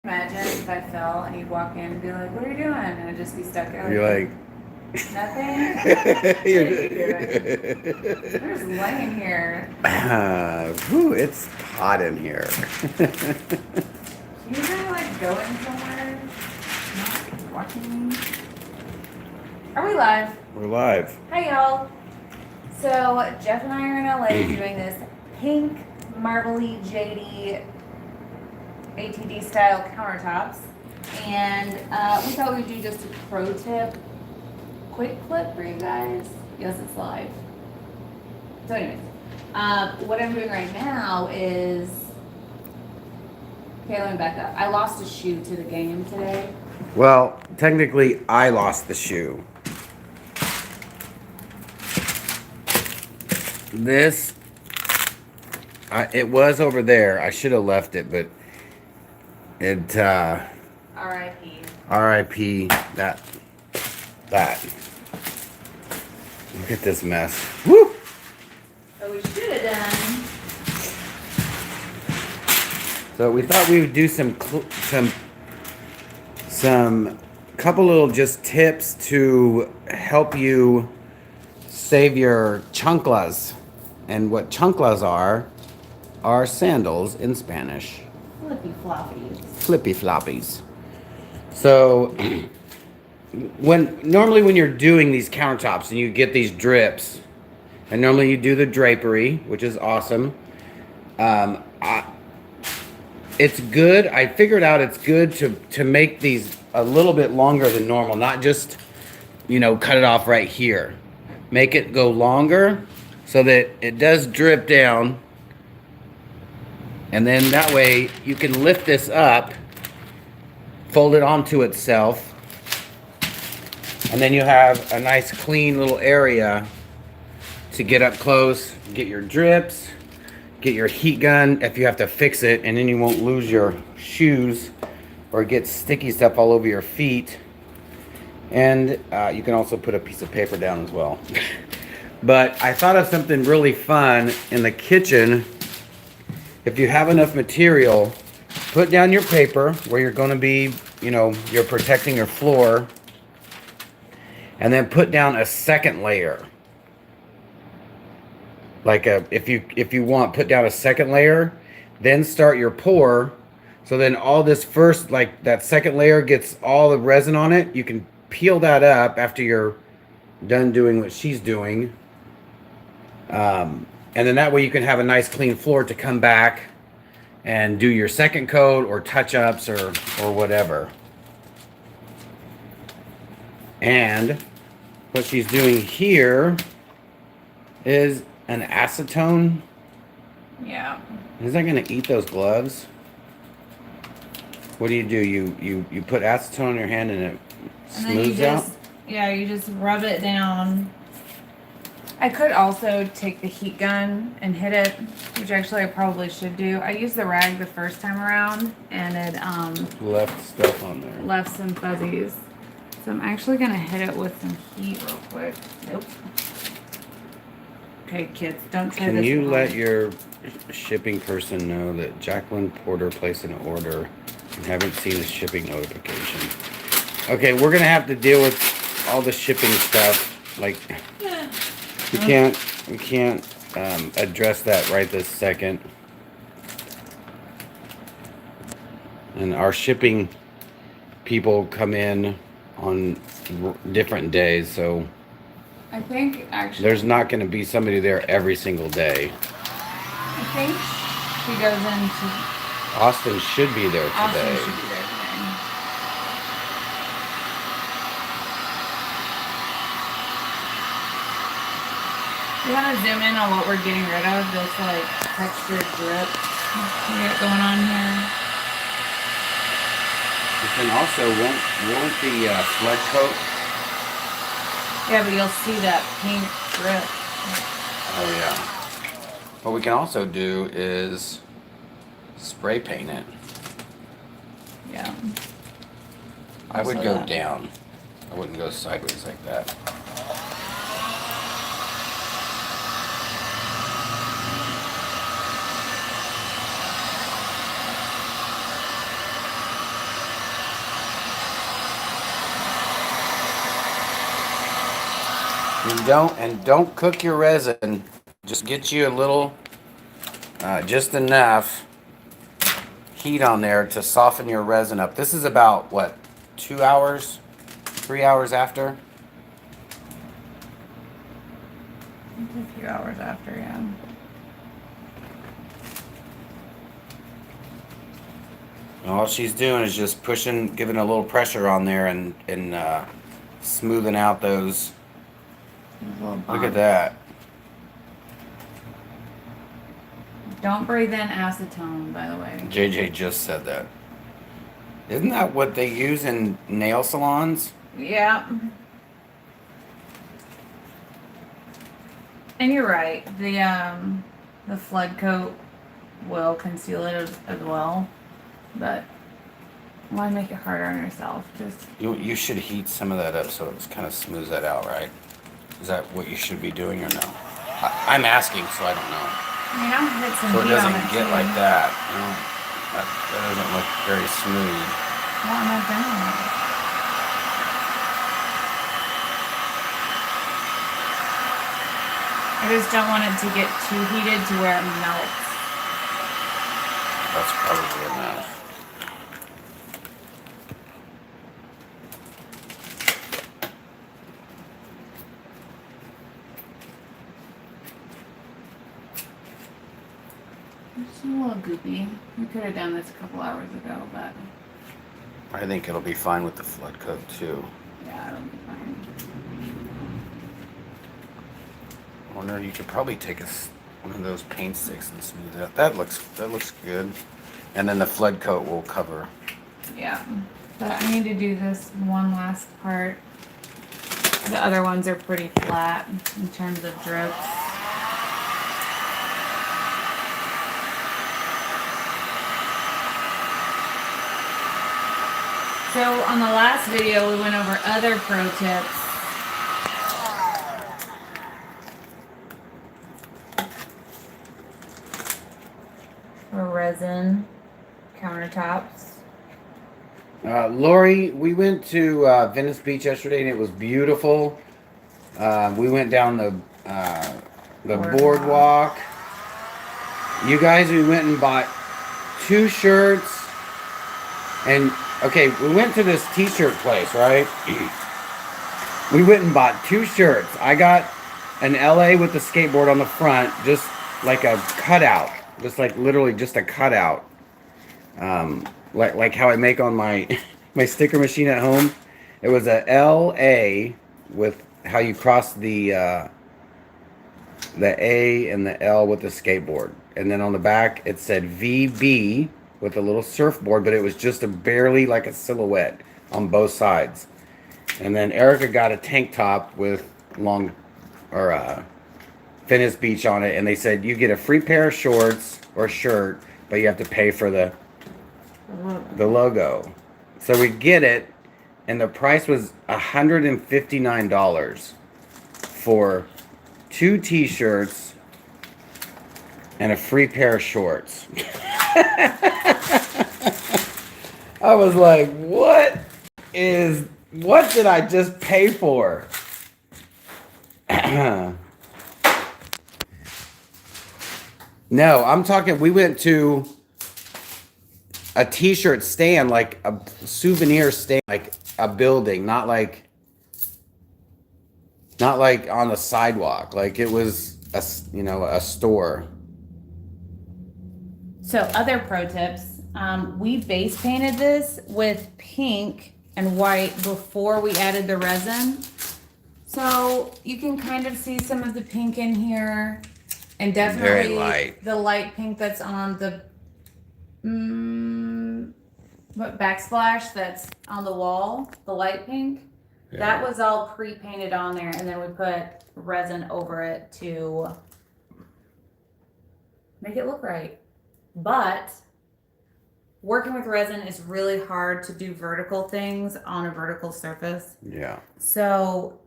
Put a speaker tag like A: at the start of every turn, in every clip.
A: Imagine if I fell and you'd walk in and be like, "What are you doing?" And I'd just be stuck there.
B: You're like,
A: nothing. What are you doing? I'm just laying here.
B: whew, it's hot in here.
A: You really like going somewhere? Not watching me. Are we live?
B: We're live.
A: Hi y'all. So Jeff and I are in LA doing this pink, marbly, jadey, ATD style countertops, and we thought we'd do just a pro tip, quick clip for you guys. Yes, it's live. So anyways, what I'm doing right now is, okay, let me back up. I lost a shoe to the game today.
B: Well, technically, I lost the shoe. This, it was over there. I should have left it, but it,
A: R.I.P.
B: R.I.P. That. Look at this mess. Woo!
A: So we should have done.
B: So we thought we would do some couple little just tips to help you save your chanclas. And what chanclas are sandals in Spanish.
A: Flippy floppies.
B: Flippy floppies. So normally when you're doing these countertops and you get these drips, and normally you do the drapery, which is awesome. It's good. I figured out it's good to make these a little bit longer than normal, not just, cut it off right here. Make it go longer so that it does drip down. And then that way you can lift this up, fold it onto itself, and then you have a nice clean little area to get up close, get your drips, get your heat gun if you have to fix it, and then you won't lose your shoes or get sticky stuff all over your feet. And you can also put a piece of paper down as well. But I thought of something really fun in the kitchen. If you have enough material, put down your paper where you're going to be, you're protecting your floor, and then put down a second layer. Like if you want, put down a second layer, then start your pour. So then all this first, like that second layer gets all the resin on it. You can peel that up after you're done doing what she's doing. And then that way you can have a nice clean floor to come back and do your second coat or touch-ups or whatever. And what she's doing here is an acetone.
A: Yeah.
B: Is that going to eat those gloves? What do? You put acetone on your hand and it smooths out?
A: Yeah, you just rub it down. I could also take the heat gun and hit it, which actually I probably should do. I used the rag the first time around, and it
B: left stuff on there.
A: Left some fuzzies. So I'm actually gonna hit it with some heat real quick. Nope. Okay, kids, don't try this.
B: Can you let your shipping person know that Jacqueline Porter placed an order and haven't seen a shipping notification? Okay, we're gonna have to deal with all the shipping stuff. Like, we can't address that right this second. And our shipping people come in on different days, so
A: I think actually
B: there's not going to be somebody there every single day.
A: I think she goes into
B: Austin should be there today.
A: Austin should be there today. You want to zoom in on what we're getting rid of? This like textured drip we got going on here.
B: But then also, won't the sled coat?
A: Yeah, but you'll see that pink drip.
B: Oh yeah. What we can also do is spray paint it.
A: Yeah.
B: I would
A: Also
B: go
A: that.
B: down. I wouldn't go sideways like that. And don't cook your resin. Just get you a little, just enough heat on there to soften your resin up. This is about what, 2 hours, 3 hours after?
A: It's a few hours after, yeah.
B: And all she's doing is just pushing, giving a little pressure on there and smoothing out those. Look at that.
A: Don't breathe in acetone, by the way.
B: JJ just said that. Isn't that what they use in nail salons?
A: Yeah. And you're right. The flood coat will conceal it as well, but why make it harder on yourself? Just
B: You should heat some of that up so it kind of smooths that out, right? Is that what you should be doing or no? I'm asking, so I don't know.
A: I mean, I'll hit some
B: So it
A: heat on
B: doesn't
A: it
B: get
A: too.
B: like that. You know, that doesn't look very smooth.
A: Well, I'm not done with it. I just don't want it to get too heated to where it melts.
B: That's probably enough.
A: It's a little goopy. We could have done this a couple hours ago, but
B: I think it'll be fine with the flood coat too.
A: yeah, it'll be fine.
B: I wonder, you could probably take one of those paint sticks and smooth it out. That looks good. And then the flood coat will cover.
A: Yeah, but I need to do this one last part. The other ones are pretty flat in terms of drips. So on the last video, we went over other pro tips. For resin countertops.
B: Lori, we went to Venice Beach yesterday and it was beautiful. We went down the boardwalk. You guys, we went and bought 2 shirts. And okay, we went to this t-shirt place, right? We went and bought 2 shirts. I got an LA with the skateboard on the front, just like a cutout. Just like literally just a cutout. Like how I make on my my sticker machine at home. It was a LA with how you cross the A and the L with the skateboard. And then on the back it said VB with a little surfboard, but it was just barely like a silhouette on both sides. And then Erica got a tank top with Venice Beach on it, and they said you get a free pair of shorts or shirt, but you have to pay for the logo. So we get it, and the price was $159 for 2 t-shirts and a free pair of shorts. I was like, what did I just pay for? No, I'm talking, we went to a t-shirt stand, like a souvenir stand, like a building, not like on the sidewalk. Like it was a store.
A: So other pro tips, we base painted this with pink and white before we added the resin. So you can kind of see some of the pink in here, and definitely
B: Very light.
A: The light pink that's on the backsplash that's on the wall, the light pink. Yeah. That was all pre-painted on there, and then we put resin over it to make it look right. But working with resin is really hard to do vertical things on a vertical surface.
B: Yeah.
A: So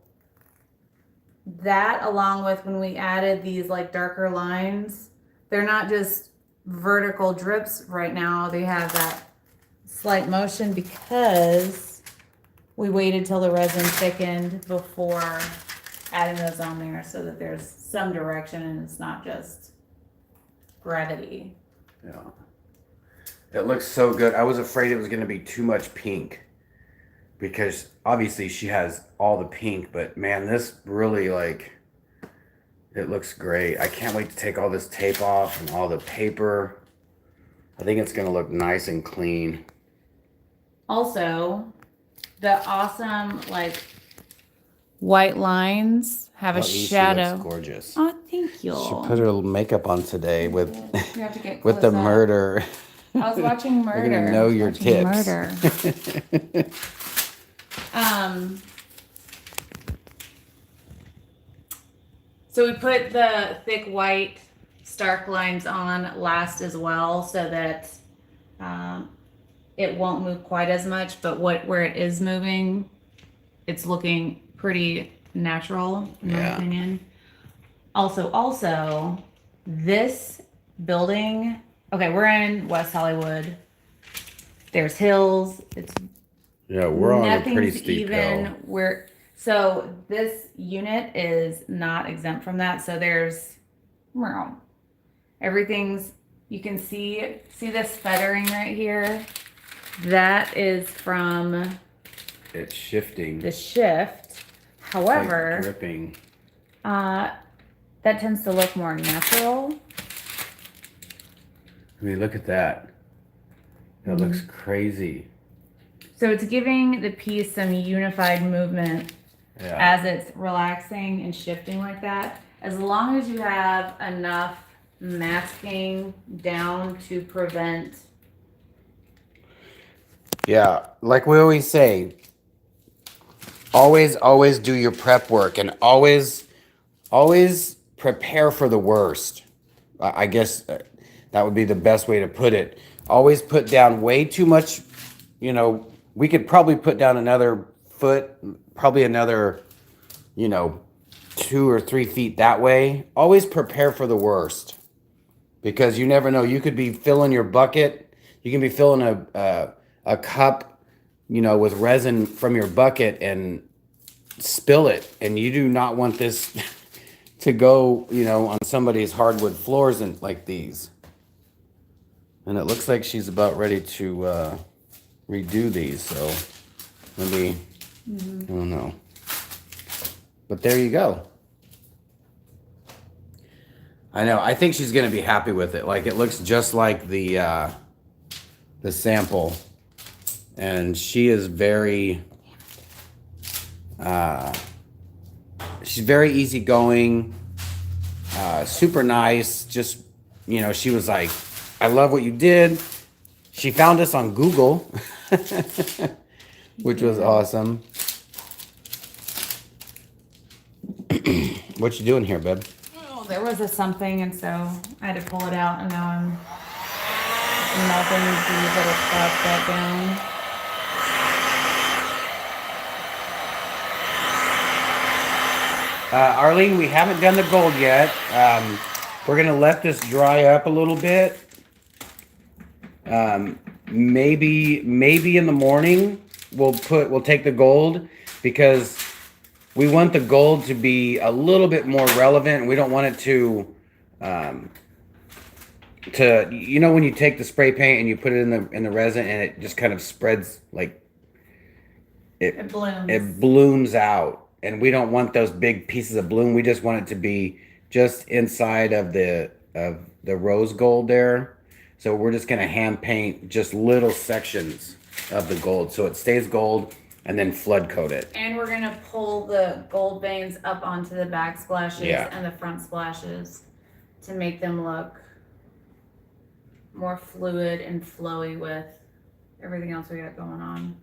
A: that, along with when we added these like darker lines, they're not just vertical drips right now. They have that slight motion because we waited till the resin thickened before adding those on there so that there's some direction and it's not just gravity.
B: Yeah. It looks so good. I was afraid it was going to be too much pink because obviously she has all the pink, but man, this really like, it looks great. I can't wait to take all this tape off and all the paper. I think it's going to look nice and clean.
A: Also, the awesome like white lines have a shadow.
B: Looks gorgeous.
A: Oh, thank you.
B: She put her makeup on today with
A: You have to get
B: with the
A: close up.
B: murder.
A: I was watching Murder.
B: You're gonna know your tips.
A: Murder. So we put the thick white stark lines on last as well, so that it won't move quite as much. But where it is moving, it's looking pretty natural in my opinion. Also, this building. Okay, we're in West Hollywood. There's hills. It's
B: we're on a pretty steep hill.
A: So this unit is not exempt from that. So there's everything's, you can see this feathering right here. That is from
B: it's shifting.
A: the shift. However,
B: like dripping.
A: that tends to look more natural.
B: I mean, look at that. That looks crazy.
A: So it's giving the piece some unified movement as it's relaxing and shifting like that. As long as you have enough masking down to prevent.
B: Yeah, like we always say, always do your prep work and always prepare for the worst. I guess that would be the best way to put it. Always put down way too much, we could probably put down another foot, probably another, 2 or 3 feet that way. Always prepare for the worst because you never know. You could be filling your bucket. You can be filling a cup, with resin from your bucket and spill it. And you do not want this to go, on somebody's hardwood floors and like these. And it looks like she's about ready to redo these, so maybe, I don't know. But there you go. I know, I think she's gonna be happy with it. Like, it looks just like the sample. And she is very, she's very easygoing, super nice. Just, she was like, I love what you did. She found us on Google, which was awesome. What you doing here, babe?
A: Oh, there was something, and so I had to pull it out, and now I'm melting these little spots back down.
B: Arlene, we haven't done the gold yet. We're gonna let this dry up a little bit. Maybe in the morning we'll take the gold because we want the gold to be a little bit more relevant. We don't want it to when you take the spray paint and you put it in the resin and it just kind of spreads like
A: It blooms.
B: It blooms out, and we don't want those big pieces of bloom. We just want it to be just inside of the rose gold there. So we're just gonna hand paint just little sections of the gold so it stays gold and then flood coat it.
A: And we're gonna pull the gold veins up onto the back splashes and the front splashes to make them look more fluid and flowy with everything else we got going on.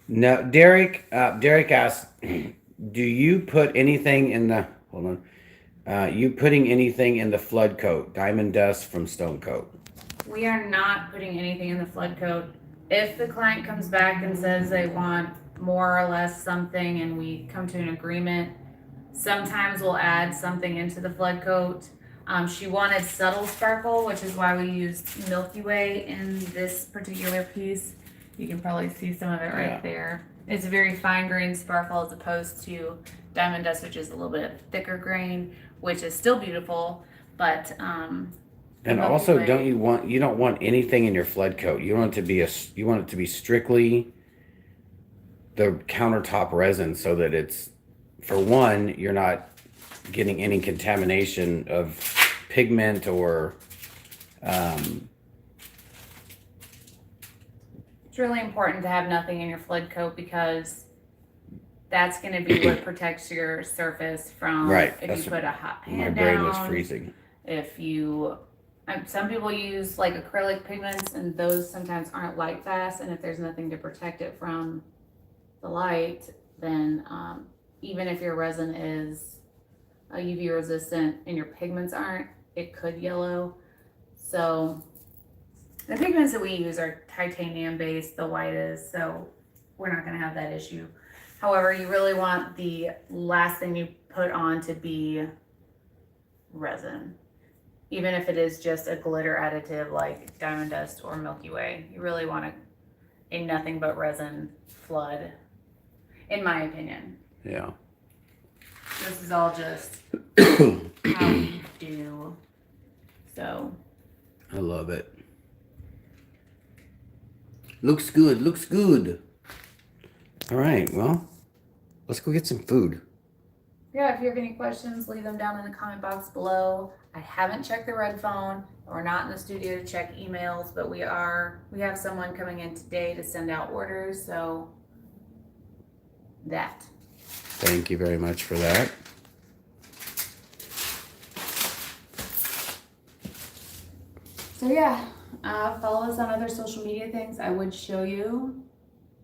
B: No, Derek asked, do you put anything in the, hold on. You putting anything in the flood coat, diamond dust from STONECOAT?
A: We are not putting anything in the flood coat. If the client comes back and says they want more or less something and we come to an agreement, sometimes we'll add something into the flood coat. She wanted subtle sparkle, which is why we used Milky Way in this particular piece. You can probably see some of it right
B: Yeah.
A: there. It's a very fine grained sparkle as opposed to Diamond Dust, which is a little bit thicker grain, which is still beautiful, but
B: And
A: Milky
B: also,
A: Way-
B: you don't want anything in your flood coat. You want it to be you want it to be strictly the countertop resin, so that it's, for one, you're not getting any contamination of pigment or
A: it's really important to have nothing in your flood coat because that's going to be what protects your surface from
B: Right,
A: if
B: that's
A: you put a hot pan
B: my brain was
A: down,
B: freezing.
A: if you some people use like acrylic pigments and those sometimes aren't light fast, and if there's nothing to protect it from the light, then even if your resin is UV resistant and your pigments aren't, it could yellow. So the pigments that we use are titanium based, the white is, so we're not going to have that issue. However, you really want the last thing you put on to be resin. Even if it is just a glitter additive like Diamond Dust or Milky Way, you really want a nothing but resin flood, in my opinion.
B: Yeah.
A: This is all just how we do. So.
B: I love it. Looks good, looks good. All right, well, let's go get some food.
A: Yeah, if you have any questions, leave them down in the comment box below. I haven't checked the red phone. We're not in the studio to check emails, but we have someone coming in today to send out orders, so that.
B: Thank you very much for that.
A: So yeah, follow us on other social media things. I would show you,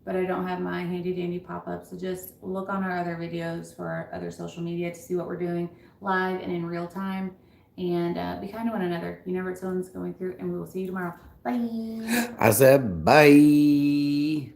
A: but I don't have my handy dandy pop-up. So just look on our other videos for our other social media to see what we're doing live and in real time. And be kind to one another. You never know what someone's going through, and we will see you tomorrow. Bye.
B: I said bye.